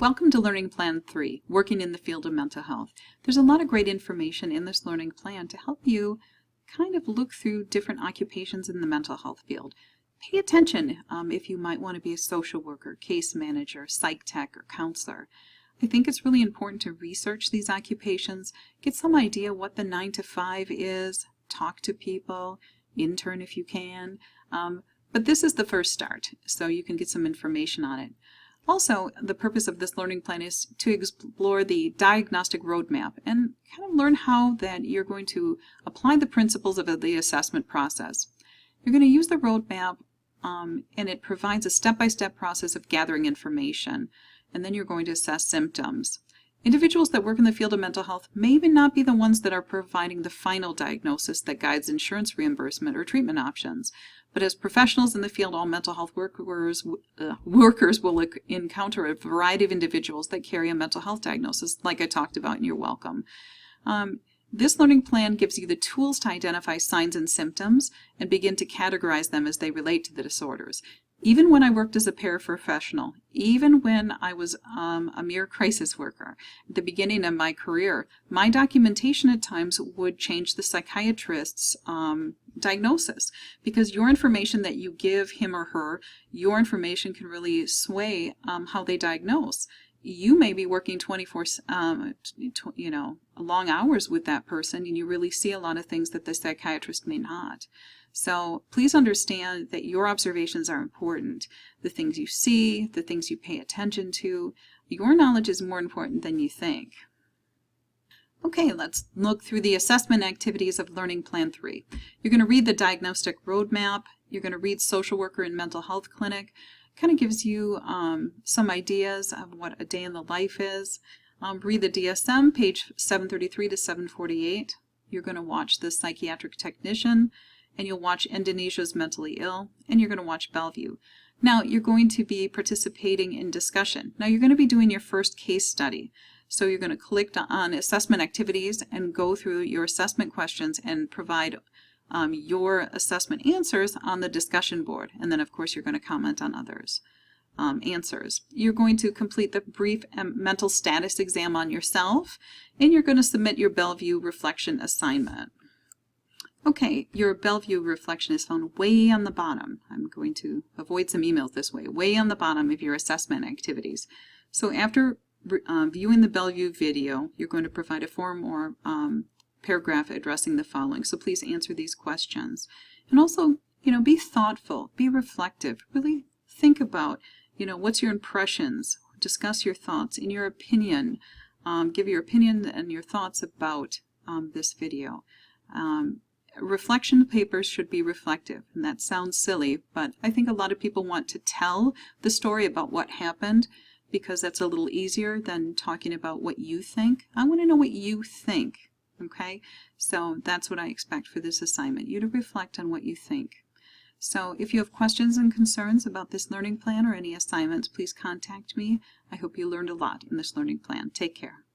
Welcome to Learning Plan 3, Working in the Field of Mental Health. There's a lot of great information in this learning plan to help you kind of look through different occupations in the mental health field. Pay attention if you might want to be a social worker, case manager, psych tech, or counselor. I think it's really important to research these occupations, get some idea what the 9 to 5 is, talk to people, intern if you can. But this is the first start, so you can get some information on it. Also, the purpose of this learning plan is to explore the diagnostic roadmap and kind of learn how that you're going to apply the principles of the assessment process. You're going to use the roadmap and it provides a step-by-step process of gathering information, and then you're going to assess symptoms. Individuals that work in the field of mental health may even not be the ones that are providing the final diagnosis that guides insurance reimbursement or treatment options. But as professionals in the field, all mental health workers will encounter a variety of individuals that carry a mental health diagnosis, like I talked about in your welcome. This learning plan gives you the tools to identify signs and symptoms and begin to categorize them as they relate to the disorders. Even when I worked as a paraprofessional, even when I was a mere crisis worker, at the beginning of my career, my documentation at times would change the psychiatrist's diagnosis, because your information that you give him or her, your information can really sway how they diagnose. You may be working 24, long hours with that person, and you really see a lot of things that the psychiatrist may not. So please understand that your observations are important. The things you see, the things you pay attention to, your knowledge is more important than you think. Okay, let's look through the assessment activities of Learning Plan 3. You're going to read the diagnostic roadmap. You're going to read social worker and mental health clinic. Kind of gives you some ideas of what a day in the life is. Read the DSM, page 733 to 748. You're going to watch the psychiatric technician, and you'll watch Indonesia's Mentally Ill, and you're going to watch Bellevue. Now, you're going to be participating in discussion. Now, you're going to be doing your first case study. So you're going to click on assessment activities and go through your assessment questions and provide your assessment answers on the discussion board. And then, of course, you're going to comment on others' answers. You're going to complete the brief mental status exam on yourself, and you're going to submit your Bellevue reflection assignment. Okay, your Bellevue reflection is found way on the bottom. I'm going to avoid some emails this way on the bottom of your assessment activities. So after viewing the Bellevue video, you're going to provide a form or paragraph addressing the following. So please answer these questions. And also, be thoughtful, be reflective, really think about, what's your impressions, discuss your thoughts, in your opinion, give your opinion and your thoughts about this video. Reflection papers should be reflective, and that sounds silly, but I think a lot of people want to tell the story about what happened because that's a little easier than talking about what you think. I want to know what you think, okay? So that's what I expect for this assignment, you to reflect on what you think. So if you have questions and concerns about this learning plan or any assignments, please contact me. I hope you learned a lot in this learning plan. Take care.